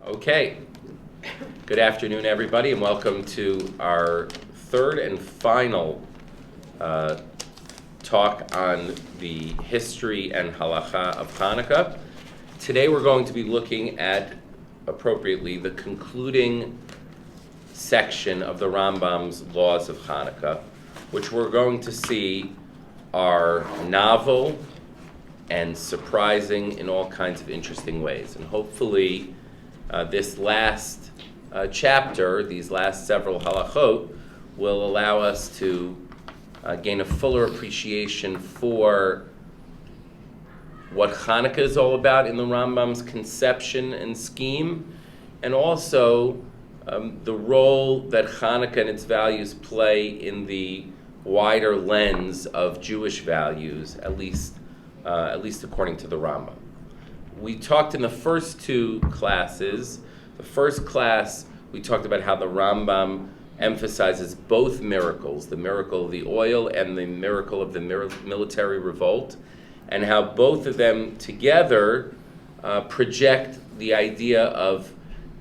Okay, good afternoon, everybody, and welcome to our third and final talk on the history and Halakhah of Hanukkah. Today we're going to be looking at, appropriately, the concluding section of the Rambam's Laws of Hanukkah, which we're going to see are novel and surprising in all kinds of interesting ways. And hopefully this last chapter, these last several halachot, will allow us to gain a fuller appreciation for what Hanukkah is all about in the Rambam's conception and scheme, and also the role that Hanukkah and its values play in the wider lens of Jewish values, at least according to the Rambam. We talked in the first two classes. The first class, we talked about how the Rambam emphasizes both miracles, the miracle of the oil and the miracle of the military revolt, and how both of them together project the idea of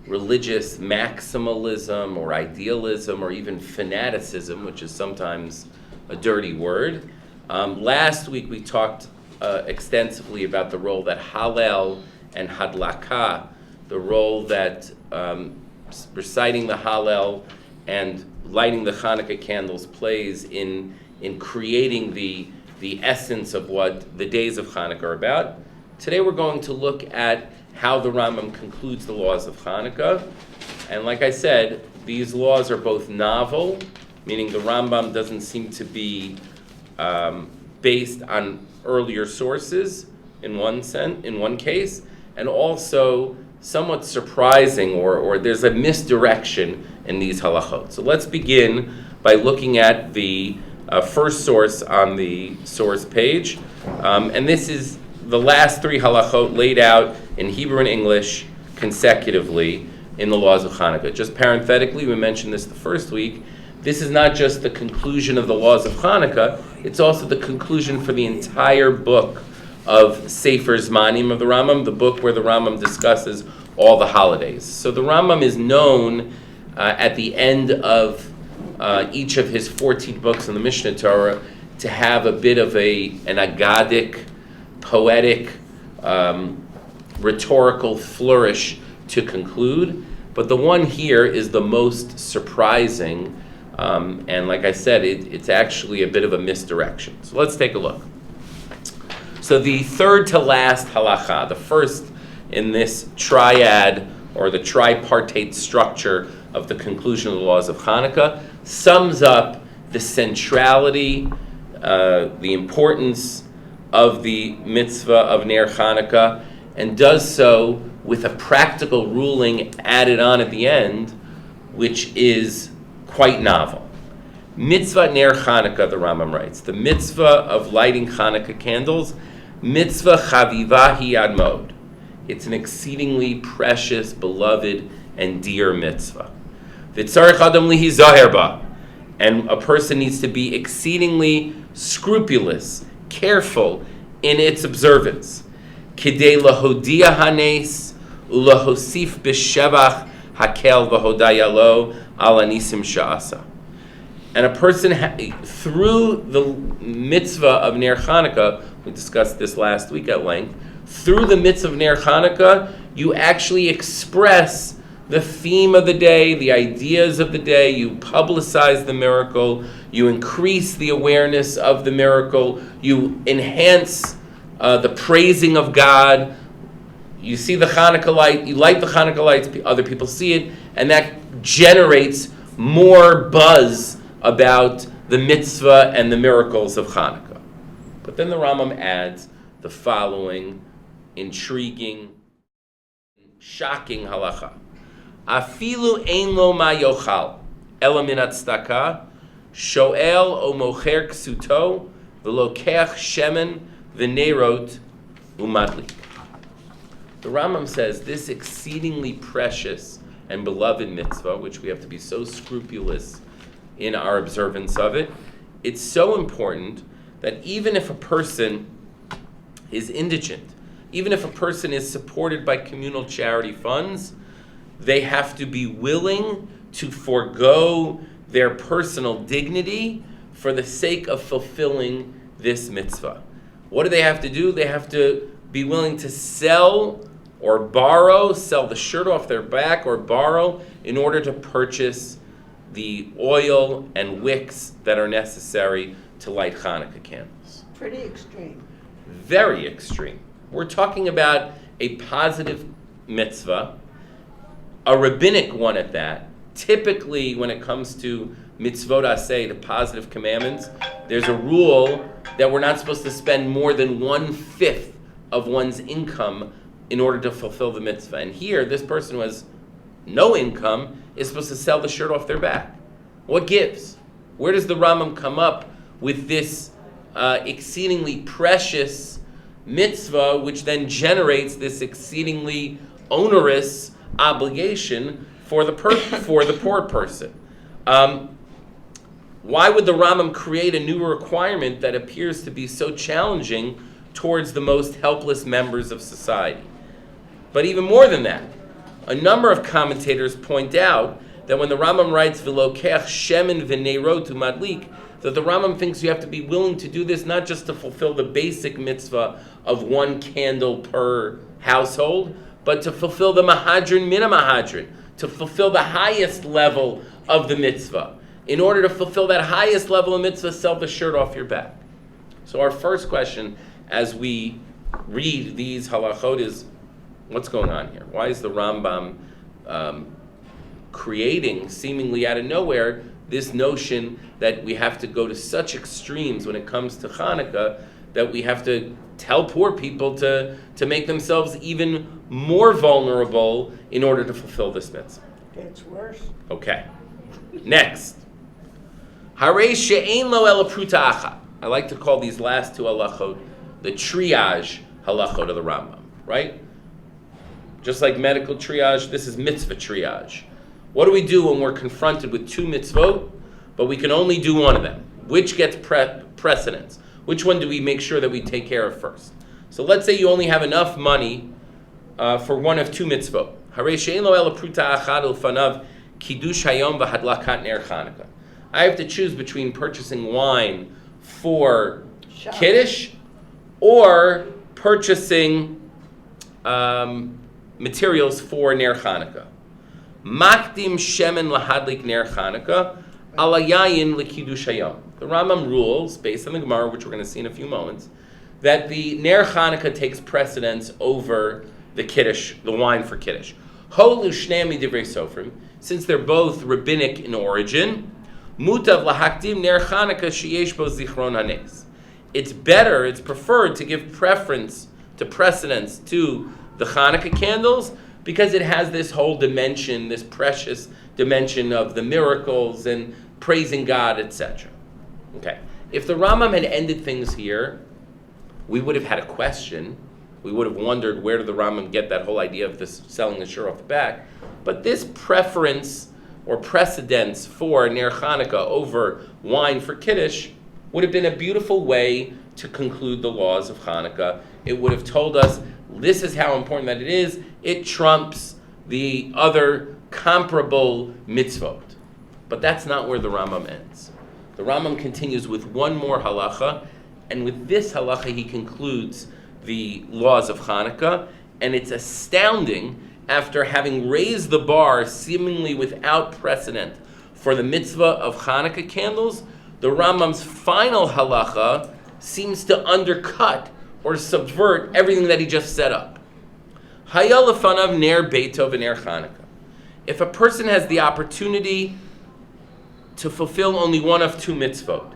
religious maximalism or idealism or even fanaticism, which is sometimes a dirty word. Last week we talked extensively about the role that Hallel and Halakhah, the role that reciting the Hallel and lighting the Hanukkah candles plays in creating the essence of what the days of Hanukkah are about. Today we're going to look at how the Rambam concludes the laws of Hanukkah. And like I said, these laws are both novel, meaning the Rambam doesn't seem to be based on earlier sources in one case, and also somewhat surprising, or there's a misdirection in these halachot. So let's begin by looking at the first source on the source page, and this is the last three halachot laid out in Hebrew and English consecutively in the laws of Hanukkah. Just parenthetically, we mentioned this the first week. This is not just the conclusion of the laws of Hanukkah, it's also the conclusion for the entire book of Sefer Zmanim of the Rambam, the book where the Rambam discusses all the holidays. So the Rambam is known at the end of each of his 14 books in the Mishnah Torah to have a bit of an agadic, poetic, rhetorical flourish to conclude. But the one here is the most surprising, and like I said, it's actually a bit of a misdirection. So let's take a look. So the third to last halakhah, the first in this triad or the tripartite structure of the conclusion of the laws of Hanukkah, sums up the centrality, the importance of the mitzvah of Ner Hanukkah, and does so with a practical ruling added on at the end, which is quite novel. Mitzvah Ner Hanukkah, the Rambam writes, the mitzvah of lighting Hanukkah candles, mitzvah chavivahi ad mod. It's an exceedingly precious, beloved, and dear mitzvah. V'tzarech adam lihizaher ba, and a person needs to be exceedingly scrupulous, careful in its observance. Kidei lahodia hanes ulahosif b'shevach hakel v'hodaya lo al anisim sha'asa. And a person, through the mitzvah of Ner Hanukkah, we discussed this last week at length, through the mitzvah of Ner Hanukkah, you actually express the theme of the day, the ideas of the day, you publicize the miracle, you increase the awareness of the miracle, you enhance the praising of God. You see the Hanukkah light, you light the Hanukkah lights, other people see it, and that generates more buzz about the mitzvah and the miracles of Hanukkah. But then the Rambam adds the following intriguing, shocking halacha. Afilu ein lo ma yochal, ela min tzedakah, shoel o mocher ksuto, v'lokeach shemen v'neirot umadlik. The Rambam says this exceedingly precious and beloved mitzvah, which we have to be so scrupulous in our observance of it, it's so important that even if a person is indigent, even if a person is supported by communal charity funds, they have to be willing to forego their personal dignity for the sake of fulfilling this mitzvah. What do they have to do? They have to be willing to sell or borrow, sell the shirt off their back or borrow in order to purchase the oil and wicks that are necessary to light Hanukkah candles. Pretty extreme. Very extreme. We're talking about a positive mitzvah, a rabbinic one at that. Typically, when it comes to mitzvot aseh, the positive commandments, there's a rule that we're not supposed to spend more than 1/5 of one's income in order to fulfill the mitzvah. And here, this person who has no income is supposed to sell the shirt off their back. What gives? Where does the Rambam come up with this exceedingly precious mitzvah, which then generates this exceedingly onerous obligation for the poor person? Why would the Rambam create a new requirement that appears to be so challenging towards the most helpless members of society? But even more than that, a number of commentators point out that when the Rambam writes "V'lokeach shemen v'neiro tu madlik," that the Rambam thinks you have to be willing to do this not just to fulfill the basic mitzvah of 1 candle per household, but to fulfill the mahadrin min mahadrin, to fulfill the highest level of the mitzvah. In order to fulfill that highest level of mitzvah, sell the shirt off your back. So our first question as we read these halachot is, what's going on here? Why is the Rambam creating, seemingly out of nowhere, this notion that we have to go to such extremes when it comes to Hanukkah, that we have to tell poor people to make themselves even more vulnerable in order to fulfill this mitzvah? It's worse. Okay. Next. Harei she'ein lo ela pruta achat. I like to call these last two halachot the triage halachot of the Rambam, right? Just like medical triage, this is mitzvah triage. What do we do when we're confronted with 2 mitzvot, but we can only do one of them? Which gets precedence? Which one do we make sure that we take care of first? So let's say you only have enough money for one of 2 mitzvot. Harei she'ein lo ela pruta achat ulfanav kiddush hayom v'hadlakat ner Chanukah. I have to choose between purchasing wine for Kiddush or purchasing materials for Ner Chanukah. Makdim shemen lahadlik Ner Chanukah, alayayin lekiddush hayom. The Rambam rules, based on the Gemara, which we're going to see in a few moments, that the Ner Chanukah takes precedence over the Kiddush, the wine for Kiddush. Holu shneim midivrei sofrim, since they're both rabbinic in origin, mutav lahakdim Ner Chanukah sheyesh bo zichron hanes. It's better, it's preferred to give precedence to the Hanukkah candles because it has this whole dimension, this precious dimension of the miracles and praising God, etc. Okay. If the Rambam had ended things here, we would have had a question. We would have wondered, where did the Rambam get that whole idea of this selling the shirt off the back? But this preference or precedence for Ner Chanukah over wine for Kiddush would have been a beautiful way to conclude the laws of Hanukkah. It would have told us, this is how important that it is. It trumps the other comparable mitzvot. But that's not where the Rambam ends. The Rambam continues with one more halacha, and with this halacha he concludes the laws of Hanukkah, and it's astounding, after having raised the bar seemingly without precedent for the mitzvah of Hanukkah candles, the Rambam's final halacha seems to undercut or subvert everything that he just set up. Haya lefanav ner beito v'ner Chanukah. If a person has the opportunity to fulfill only one of 2 mitzvot,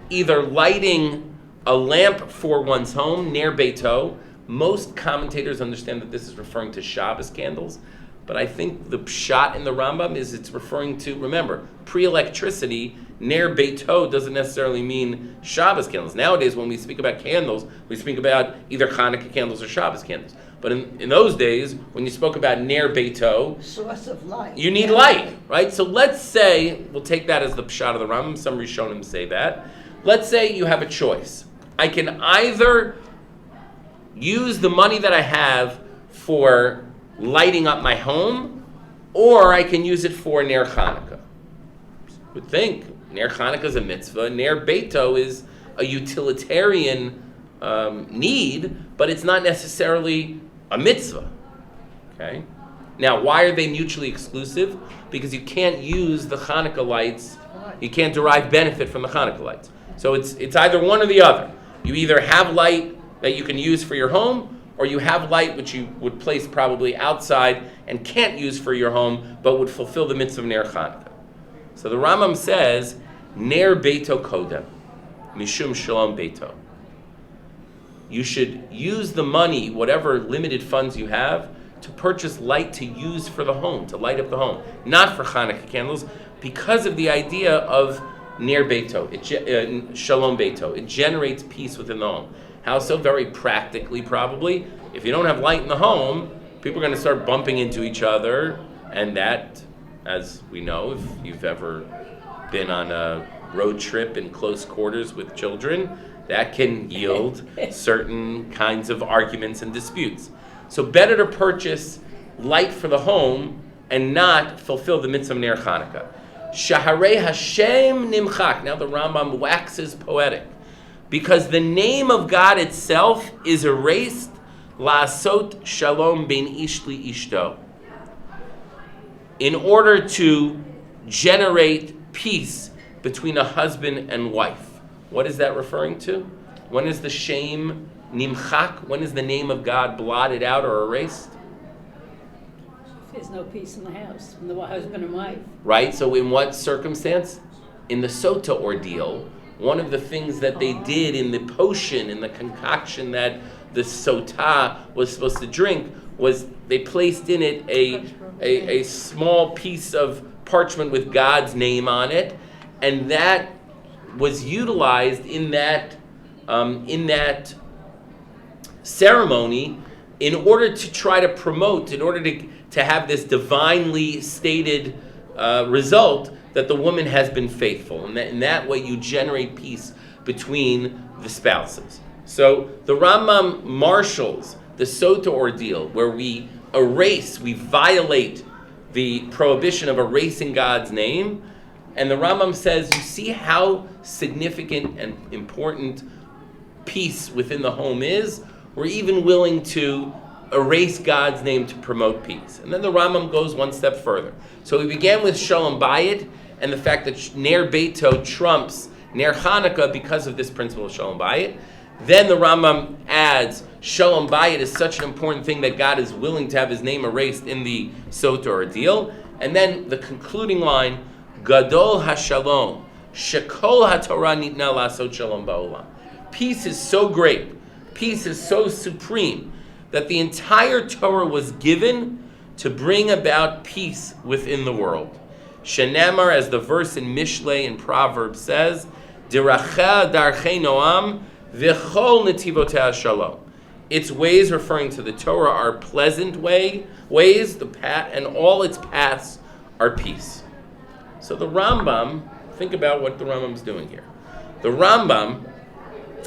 either lighting a lamp for one's home, ner beito, most commentators understand that this is referring to Shabbos candles, but I think the pshat in the Rambam is it's referring to, remember, pre-electricity, ner beito doesn't necessarily mean Shabbos candles. Nowadays, when we speak about candles, we speak about either Hanukkah candles or Shabbos candles. But in those days, when you spoke about ner beito, Source of light. you need light, right? So let's say, we'll take that as the pshat of the Rambam, some Rishonim say that. Let's say you have a choice. I can either use the money that I have for lighting up my home, or I can use it for Ner Chanukah. Would think Ner Chanukah is a mitzvah. Ner Beito is a utilitarian need, but it's not necessarily a mitzvah. Okay. Now, why are they mutually exclusive? Because you can't use the Hanukkah lights. You can't derive benefit from the Hanukkah lights. So it's either one or the other. You either have light that you can use for your home, or you have light which you would place probably outside and can't use for your home, but would fulfill the mitzvah of Ner Chanukah. So the Rambam says, Ner Beito Kodem, Mishum Shalom Beito. You should use the money, whatever limited funds you have, to purchase light to use for the home, to light up the home, not for Hanukkah candles, because of the idea of Ner Beito, Shalom Beito. It generates peace within the home. How so? Very practically, probably. If you don't have light in the home, people are going to start bumping into each other, and that, as we know, if you've ever been on a road trip in close quarters with children, that can yield certain kinds of arguments and disputes. So better to purchase light for the home and not fulfill the mitzvah of Ner Chanukah. Shaharei Hashem Nimchak. Now the Rambam waxes poetic, because the name of God itself is erased. La'asot Shalom Bein Ish Li Ishto. In order to generate peace between a husband and wife. What is that referring to? When is the shame nimchak? When is the name of God blotted out or erased? There's no peace in the house from the husband and wife. Right, so in what circumstance? In the sota ordeal, one of the things that they did in the potion, in the concoction that the sota was supposed to drink, was they placed in it a small piece of parchment with God's name on it, and that was utilized in that ceremony in order to try to promote, in order to have this divinely stated result that the woman has been faithful, and that in that way you generate peace between the spouses. So the Rambam marshals the sota ordeal, where we violate the prohibition of erasing God's name, and the Rambam says, you see how significant and important peace within the home is? We're even willing to erase God's name to promote peace. And then the Rambam goes one step further. So we began with Shalom Bayit and the fact that Ner Beito trumps Ner Chanukah because of this principle of Shalom Bayit. Then the Rambam adds, Shalom Bayit is such an important thing that God is willing to have his name erased in the Sota ordeal. And then the concluding line, Gadol HaShalom, Shekol HaTorah Nitna Lasot Shalom Ba'olam. Peace is so great, peace is so supreme, that the entire Torah was given to bring about peace within the world. Shenamar, as the verse in Mishlei in Proverbs says, Diracha darchei noam v'chol netivoteh shalom. Its ways, referring to the Torah, are pleasant ways, and all its paths are peace. So the Rambam, think about what the Rambam's doing here. The Rambam,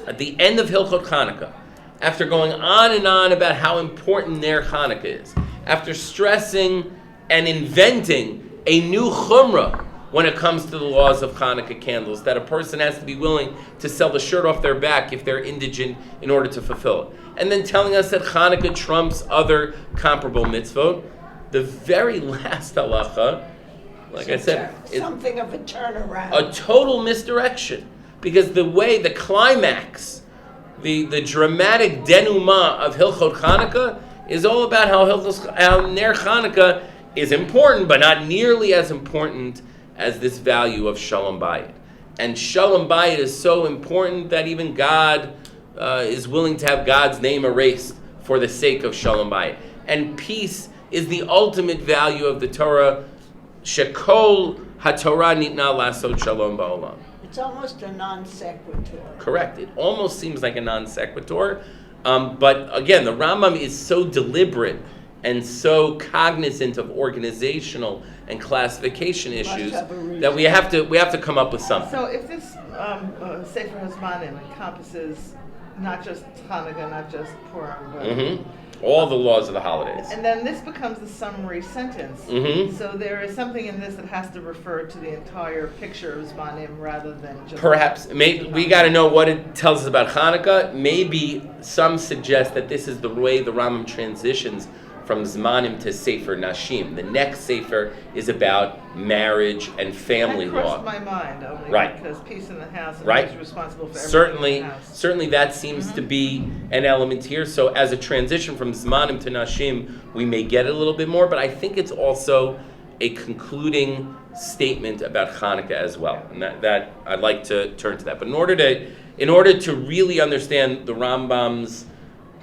at the end of Hilchot Chanukah, after going on and on about how important Ner Chanukah is, after stressing and inventing a new chumrah when it comes to the laws of Hanukkah candles, that a person has to be willing to sell the shirt off their back if they're indigent in order to fulfill it. And then telling us that Hanukkah trumps other comparable mitzvot. The very last halacha, like I said, is something of a turnaround. A total misdirection. Because the climax, the dramatic denouement of Hilchot Chanukah is all about how Ner Chanukah is important, but not nearly as important as this value of Shalom Bayit. And Shalom Bayit is so important that even God is willing to have God's name erased for the sake of Shalom Bayit. And peace is the ultimate value of the Torah. Shekol HaTorah Nitna Lasot Shalom Ba'olam. It's almost a non sequitur. Correct. It almost seems like a non sequitur. But again, the Rambam is so deliberate and so cognizant of organizational and classification issues that we have to come up with something. So if this Sefer Hazmanim encompasses not just Hanukkah, not just Purim, but All the laws of the holidays. And then this becomes the summary sentence. Mm-hmm. So there is something in this that has to refer to the entire picture of Zmanim rather than just... Perhaps, maybe we got to know what it tells us about Hanukkah. Maybe some suggest that this is the way the Rambam transitions from Zmanim to Sefer Nashim. The next Sefer is about marriage and family that law. crossed my mind only Right. because peace in the house and Right. who's responsible for everything in the house. Certainly that seems to be an element here. So as a transition from Zmanim to Nashim, we may get a little bit more, but I think it's also a concluding statement about Hanukkah as well. And that I'd like to turn to that. But in order to really understand the Rambam's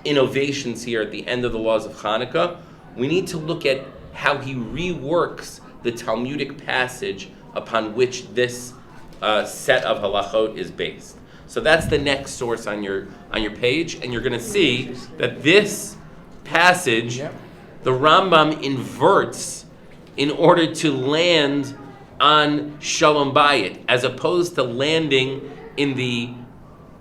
innovations here at the end of the laws of Hanukkah, we need to look at how he reworks the Talmudic passage upon which this set of halachot is based. So that's the next source on your page, and you're going to see that this passage, the Rambam inverts in order to land on Shalom Bayit, as opposed to landing in the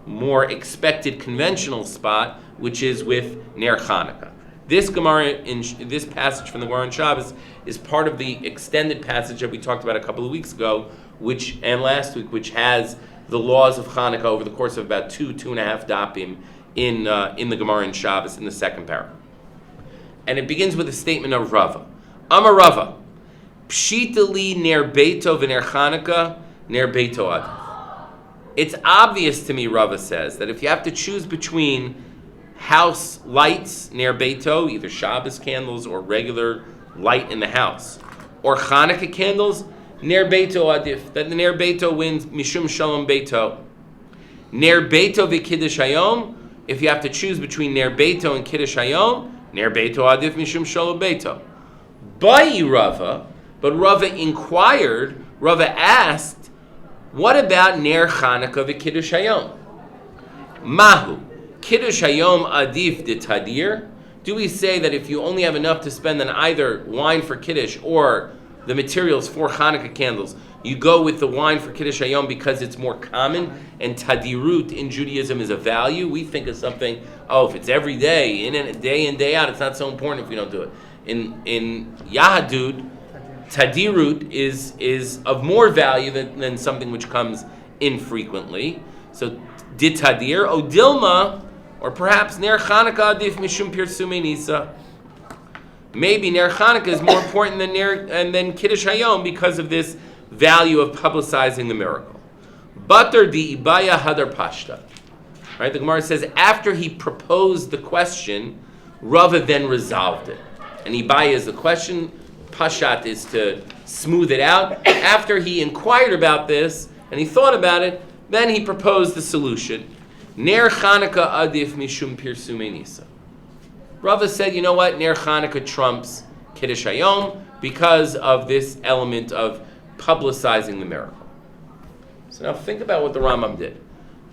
more expected conventional spot, which is with Ner Chanukah. This passage from the Gemara in Shabbos is part of the extended passage that we talked about a couple of weeks ago, and last week, which has the laws of Hanukkah over the course of about 2.5 dapim in the Gemara in Shabbos in the second paragraph. And it begins with a statement of Rava. Amar Rava, Pshita li ner beito v'ner Chanukah, ner beito ad. It's obvious to me, Rava says, that if you have to choose between house lights ner beito, either Shabbos candles or regular light in the house, or Hanukkah candles, ner beito adif, that the ner beito wins mishum shalom beito. Ner beito v'kiddush hayom, if you have to choose between ner beito and kiddush hayom, ner beito adif mishum shalom beito. Ba'i Rava, but Rava inquired, Rava asked, what about ner Chanukah v'kiddush hayom? Mahu, kiddush hayom adif de tadir? Do we say that if you only have enough to spend on either wine for kiddush or the materials for Hanukkah candles, you go with the wine for Kiddush Hayom because it's more common, and tadirut in Judaism is a value. We think of something, if it's every day, day in, day out, it's not so important if we don't do it. In Yahadut, tadirut is of more value than something which comes infrequently. So, ditadir, o dilma, or perhaps ner Chanukah adif mishum pirsumei nisa. Maybe ner Chanukah is more important than Kiddush Hayom because of this value of publicizing the miracle. Batar di ibaya hadar pashta. Right? The Gemara says after he proposed the question, Rava then resolved it. And ibaya is the question, pashat is to smooth it out. After he inquired about this and he thought about it, then he proposed the solution. Ner Chanukah adif mishum pirsumei nisa. Rava said, you know what, ner Chanukah trumps Kiddush Hayom because of this element of publicizing the miracle. So now think about what the Rambam did.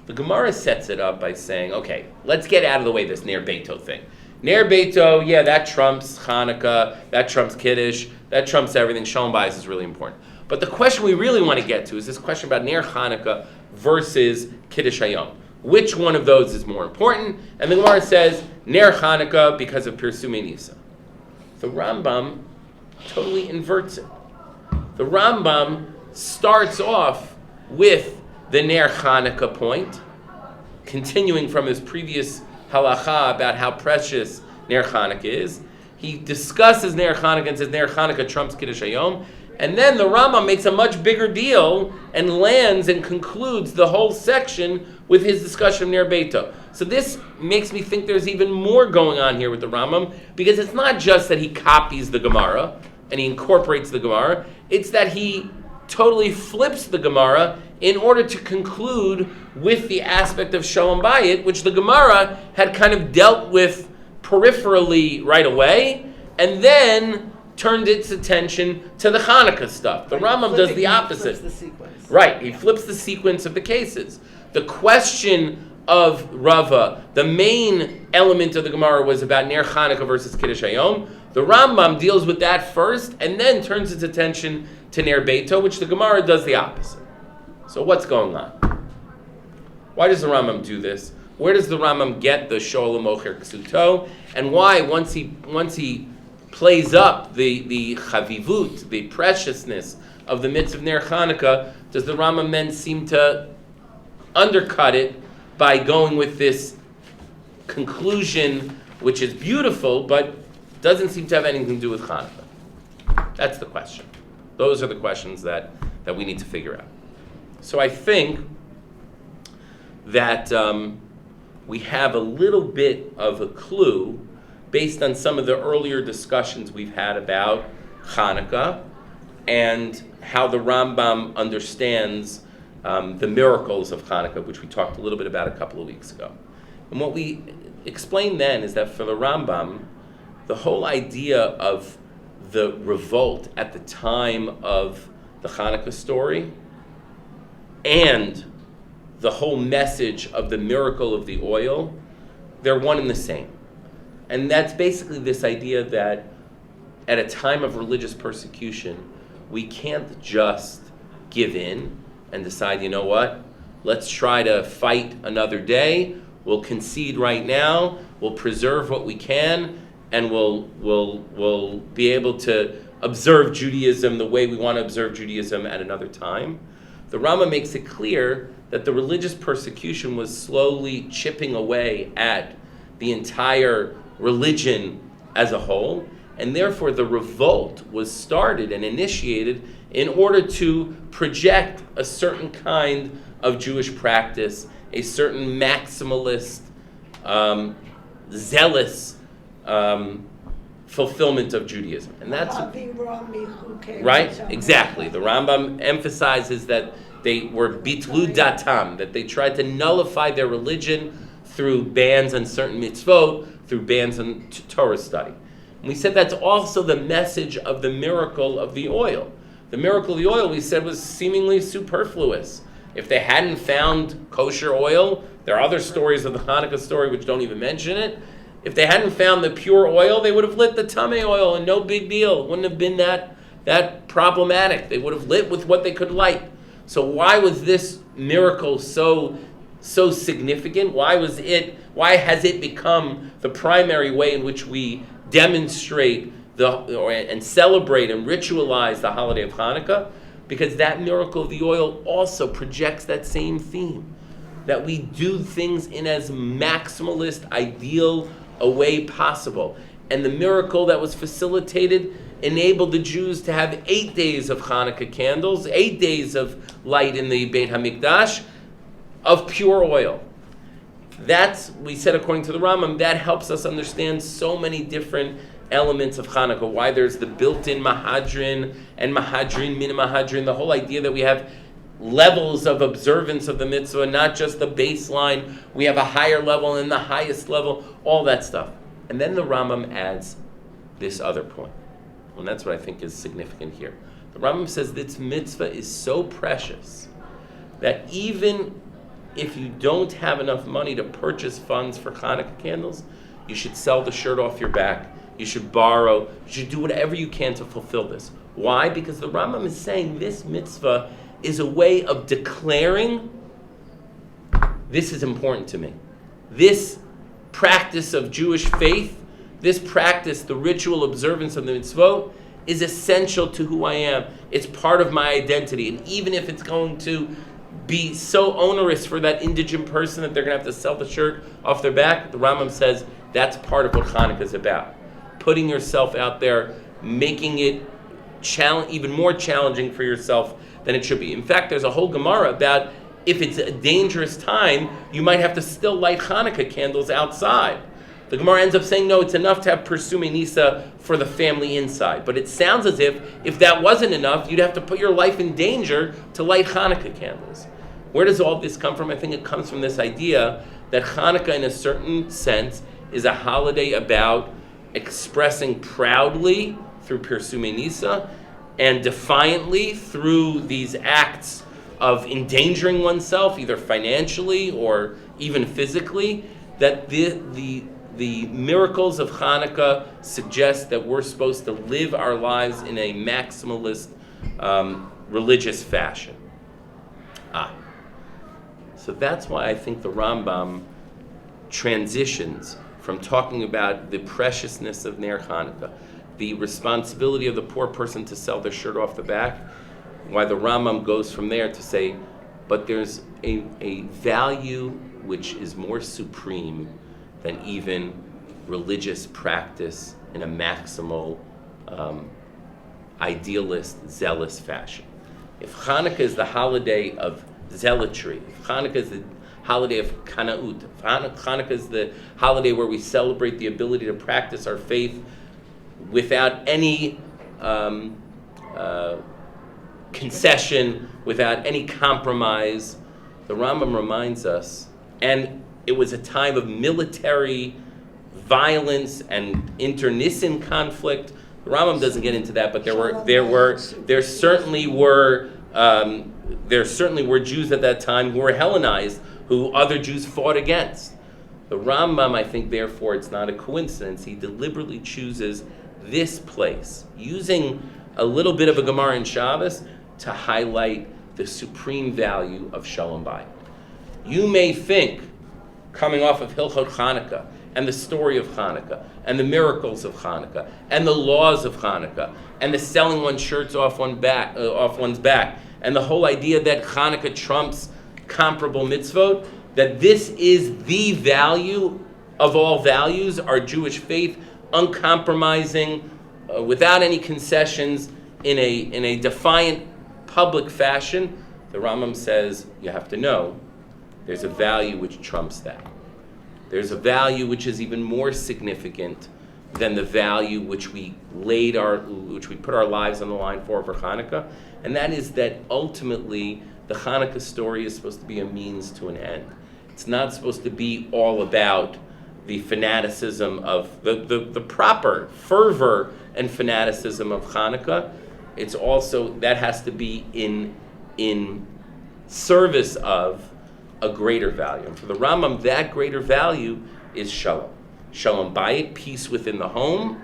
The Gemara sets it up by saying, okay, let's get out of the way this ner beito thing. Ner beito, yeah, that trumps Chanukah, that trumps Kiddush, that trumps everything. Shalom Bayis is really important. But the question we really want to get to is this question about ner Chanukah versus Kiddush Hayom. Which one of those is more important? And the Gemara says, ner Chanukah because of Pirsumei Nisa. The Rambam totally inverts it. The Rambam starts off with the ner Chanukah point, continuing from his previous Halakhah about how precious ner Chanukah is. He discusses ner Chanukah and says ner Chanukah trumps Kiddush Hayom. And then the Rambam makes a much bigger deal and lands and concludes the whole section with his discussion of Ner Beito. So this makes me think there's even more going on here with the Rambam, because it's not just that he copies the Gemara and he incorporates the Gemara, it's that he totally flips the Gemara in order to conclude with the aspect of Shalom Bayit, which the Gemara had kind of dealt with peripherally right away, and then turned its attention to the Hanukkah stuff. The Rambam does the opposite. He flips the sequence. Right, he flips the sequence of the cases. The question of Rava, the main element of the Gemara was about Ner Chanukah versus Kiddush Hayom. The Rambam deals with that first and then turns its attention to Ner Beito, which the Gemara does the opposite. So what's going on? Why does the Rambam do this? Where does the Rambam get the Shoel Mocher Ksuto? And why, once he plays up the chavivut, the preciousness of the mitzvah of Ner Chanukah, does the Rambam then seem to undercut it by going with this conclusion, which is beautiful, but doesn't seem to have anything to do with Hanukkah? That's the question. Those are the questions that we need to figure out. So I think that we have a little bit of a clue based on some of the earlier discussions we've had about Hanukkah and how the Rambam understands the miracles of Hanukkah, which we talked a little bit about a couple of weeks ago. And what we explained then is that for the Rambam, the whole idea of the revolt at the time of the Hanukkah story and the whole message of the miracle of the oil, they're one and the same. And that's basically this idea that at a time of religious persecution, we can't just give in and decide, you know what, let's try to fight another day, we'll concede right now, we'll preserve what we can, and we'll be able to observe Judaism the way we want to observe Judaism at another time. The Rambam makes it clear that the religious persecution was slowly chipping away at the entire religion as a whole, and therefore the revolt was started and initiated in order to project a certain kind of Jewish practice, a certain maximalist, zealous fulfillment of Judaism. And that's right, exactly. The Rambam emphasizes that they were bitlu datam, that they tried to nullify their religion through bans on certain mitzvot, through bans on Torah study. And we said that's also the message of the miracle of the oil. The miracle of the oil, we said, was seemingly superfluous. If they hadn't found kosher oil, there are other stories of the Hanukkah story which don't even mention it. If they hadn't found the pure oil, they would have lit the tameh oil, and no big deal. It wouldn't have been that problematic. They would have lit with what they could light. So why was this miracle so significant? Why has it become the primary way in which we demonstrate and celebrate and ritualize the holiday of Hanukkah? Because that miracle of the oil also projects that same theme, that we do things in as maximalist, ideal a way possible. And the miracle that was facilitated enabled the Jews to have 8 days of Hanukkah candles, 8 days of light in the Beit HaMikdash of pure oil. That's, we said according to the Rambam, that helps us understand so many different elements of Hanukkah, why there's the built-in Mahadrin and Mahadrin, Min Mahadrin, the whole idea that we have levels of observance of the mitzvah, not just the baseline, we have a higher level and the highest level, all that stuff. And then the Rambam adds this other point, and that's what I think is significant here. The Rambam says this mitzvah is so precious that even if you don't have enough money to purchase funds for Hanukkah candles, you should sell the shirt off your back, you should borrow, you should do whatever you can to fulfill this. Why? Because the Rambam is saying this mitzvah is a way of declaring, this is important to me. This practice of Jewish faith, this practice, the ritual observance of the mitzvot, is essential to who I am. It's part of my identity. And even if it's going to be so onerous for that indigent person that they're going to have to sell the shirt off their back, the Rambam says that's part of what Hanukkah is about. Putting yourself out there, making it even more challenging for yourself than it should be. In fact, there's a whole Gemara about if it's a dangerous time, you might have to still light Hanukkah candles outside. The Gemara ends up saying, no, it's enough to have Persume Nisa for the family inside. But it sounds as if that wasn't enough, you'd have to put your life in danger to light Hanukkah candles. Where does all this come from? I think it comes from this idea that Hanukkah, in a certain sense, is a holiday about expressing proudly through Persume Nisa and defiantly through these acts of endangering oneself, either financially or even physically, that the miracles of Hanukkah suggest that we're supposed to live our lives in a maximalist religious fashion. So that's why I think the Rambam transitions from talking about the preciousness of Ner Hanukkah, the responsibility of the poor person to sell their shirt off the back, why the Rambam goes from there to say, but there's a value which is more supreme than even religious practice in a maximal, idealist, zealous fashion. If Hanukkah is the holiday of zealotry, if Hanukkah is the holiday of kanaut, if Hanukkah is the holiday where we celebrate the ability to practice our faith without any concession, without any compromise, the Rambam reminds us, and it was a time of military violence and internecine conflict. The Rambam doesn't get into that, but there certainly were Jews at that time who were Hellenized, who other Jews fought against. The Rambam, I think, therefore, it's not a coincidence. He deliberately chooses this place, using a little bit of a Gemara in Shabbos to highlight the supreme value of Shalom Bayit. You may think, coming off of Hilchot Chanukah, and the story of Hanukkah, and the miracles of Hanukkah, and the laws of Hanukkah, and the selling one's shirts off one's back, and the whole idea that Hanukkah trumps comparable mitzvot, that this is the value of all values, our Jewish faith, uncompromising, without any concessions, in a defiant public fashion. The Rambam says, you have to know, there's a value which trumps that. There's a value which is even more significant than the value which we put our lives on the line for Hanukkah, and that is that ultimately the Hanukkah story is supposed to be a means to an end. It's not supposed to be all about the fanaticism of the proper fervor and fanaticism of Hanukkah. It's also, that has to be in service of a greater value. And for the Rambam, that greater value is Shalom. Shalom Bayit, peace within the home,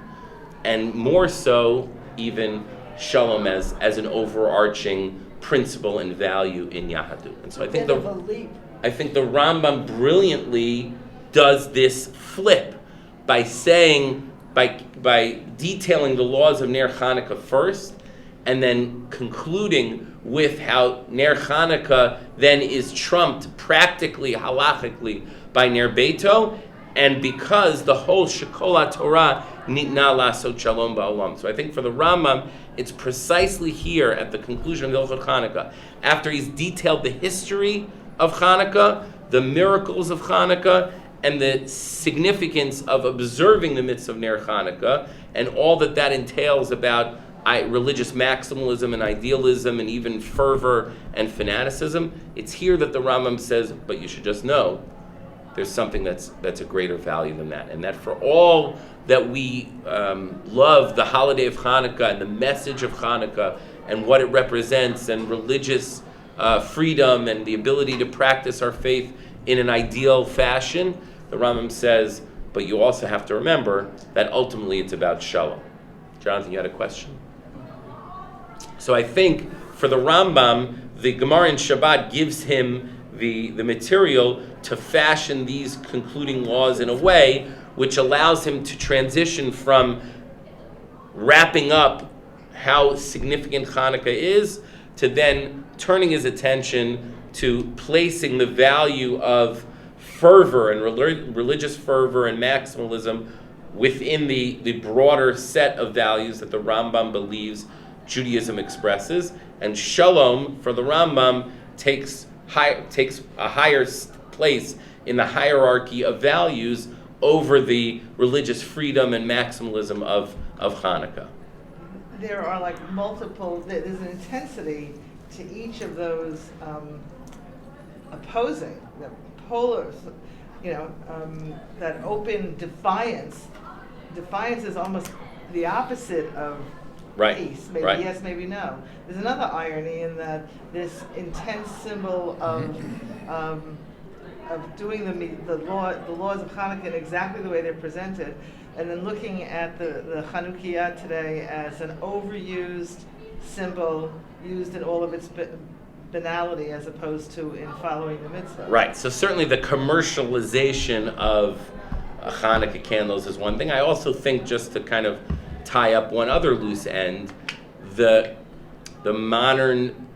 and more so even Shalom as an overarching principle and value in Yahadut. And so I think the Rambam brilliantly does this flip by saying, by detailing the laws of Ner Hanukkah first, and then concluding with how Ner Hanukkah then is trumped practically, halachically, by Ner Beito, and because the whole Shekol Torah nitna lasot shalom ba'olam. So I think for the Rambam, it's precisely here at the conclusion of Hilchot Hanukkah, after he's detailed the history of Hanukkah, the miracles of Hanukkah, and the significance of observing the mitzvah of Ner Hanukkah, and all that entails about religious maximalism and idealism and even fervor and fanaticism. It's here that the Rambam says, but you should just know there's something that's a greater value than that. And that for all that we love the holiday of Hanukkah and the message of Hanukkah and what it represents and religious freedom and the ability to practice our faith in an ideal fashion, the Rambam says, but you also have to remember that ultimately it's about Shalom. Jonathan, you had a question? So I think for the Rambam, the Gemara in Shabbat gives him the material to fashion these concluding laws in a way which allows him to transition from wrapping up how significant Hanukkah is to then turning his attention to placing the value of fervor and religious fervor and maximalism within the broader set of values that the Rambam believes Judaism expresses. And Shalom, for the Rambam, takes a higher place in the hierarchy of values over the religious freedom and maximalism of Hanukkah. There are there's an intensity to each of those opposing, the polar, that open defiance. Defiance is almost the opposite of peace. Maybe yes, maybe no. There's another irony in that this intense symbol of doing the laws of Hanukkah in exactly the way they're presented, and then looking at the Chanukiah today as an overused symbol used in all of its banality as opposed to in following the mitzvah. Right. So certainly the commercialization of Hanukkah candles is one thing. I also think, just to kind of tie up one other loose end, the modern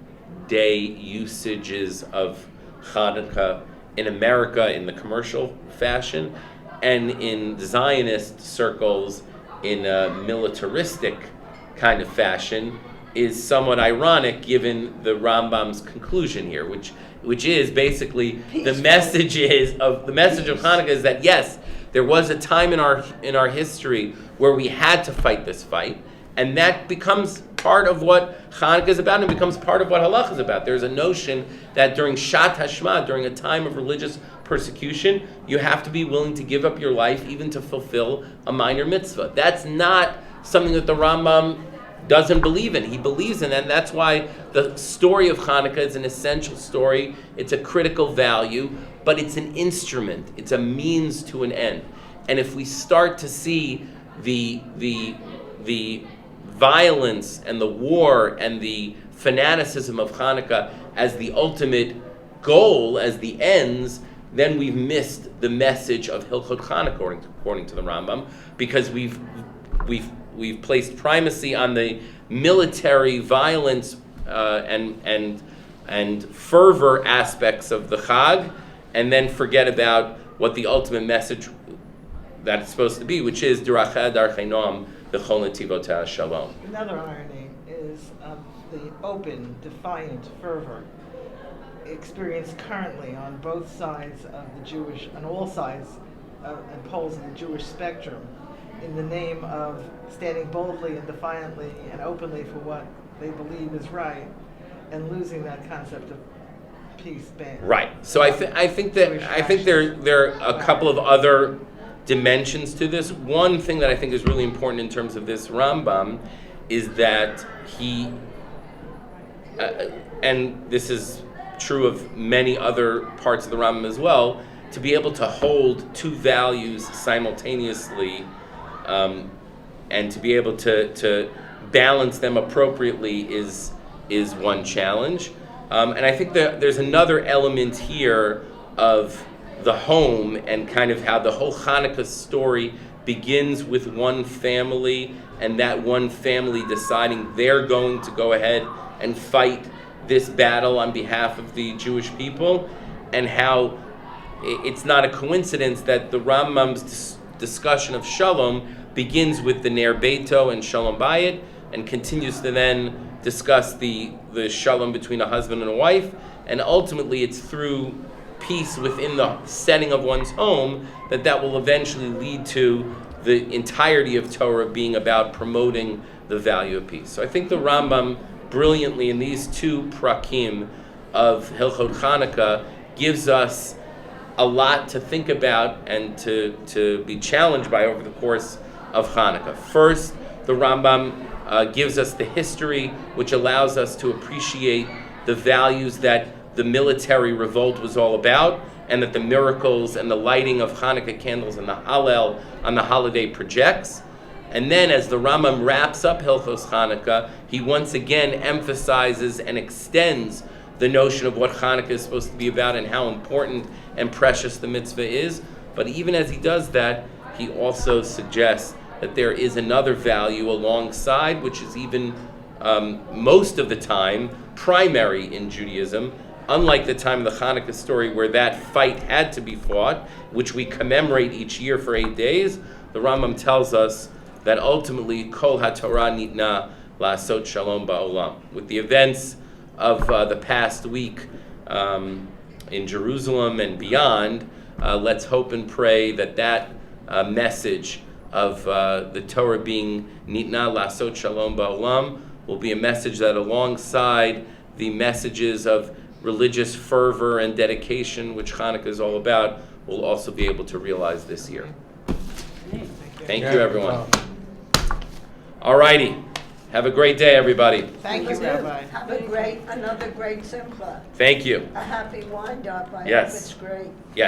day usages of Hanukkah in America in the commercial fashion, and in Zionist circles in a militaristic kind of fashion, is somewhat ironic given the Rambam's conclusion here, which is basically the message of Hanukkah is that yes, there was a time in our history where we had to fight this fight, and that becomes part of what Hanukkah is about, and becomes part of what Halakhah is about. There's a notion that during Shat Hashma, during a time of religious persecution, you have to be willing to give up your life even to fulfill a minor mitzvah. That's not something that the Rambam doesn't believe in. He believes in it, and that's why the story of Hanukkah is an essential story. It's a critical value, but it's an instrument. It's a means to an end. And if we start to see the violence and the war and the fanaticism of Hanukkah as the ultimate goal, as the ends, then we've missed the message of Hilchot Chanukah, according to the Rambam, because we've placed primacy on the military violence and fervor aspects of the Chag, and then forget about what the ultimate message that it's supposed to be, which is D'racheh darchei noam v'chol netivoteh shalom. Another irony is the open, defiant fervor experienced currently on both sides of the Jewish, on all sides and poles of the Jewish spectrum, in the name of standing boldly and defiantly and openly for what they believe is right, and losing that concept of peace. Right. So I think there are a couple of other dimensions to this. One thing that I think is really important in terms of this Rambam is that he, and this is true of many other parts of the Rambam as well, to be able to hold two values simultaneously, and to be able to balance them appropriately is one challenge. And I think that there's another element here of the home, and kind of how the whole Hanukkah story begins with one family, and that one family deciding they're going to go ahead and fight this battle on behalf of the Jewish people, and how it's not a coincidence that the Rambam's discussion of Shalom begins with the Ner Beito and Shalom Bayit, and continues to then discuss the Shalom between a husband and a wife, and ultimately it's through peace within the setting of one's home that will eventually lead to the entirety of Torah being about promoting the value of peace. So I think the Rambam brilliantly in these two prakim of Hilchot Chanukah gives us a lot to think about and to be challenged by over the course of Hanukkah. First, the Rambam gives us the history, which allows us to appreciate the values that the military revolt was all about, and that the miracles and the lighting of Hanukkah candles and the Hallel on the holiday projects. And then as the Rambam wraps up Hilchos Hanukkah, he once again emphasizes and extends the notion of what Hanukkah is supposed to be about and how important and precious the mitzvah is. But even as he does that, he also suggests that there is another value alongside, which is even most of the time primary in Judaism, unlike the time of the Hanukkah story where that fight had to be fought, which we commemorate each year for 8 days. The Rambam tells us that ultimately Kol HaTorah Nitna La'asot Shalom Ba'olam. With the events of the past week in Jerusalem and beyond, let's hope and pray that message of the Torah being Nitna La'asot Shalom Ba'olam will be a message that, alongside the messages of religious fervor and dedication, which Hanukkah is all about, will also be able to realize this year. Thank you, everyone. All righty. Have a great day, everybody. Thank you, Rabbi. Have another great Simcha. Thank you. A happy wind-up. I Yes. hope it's great. Yes.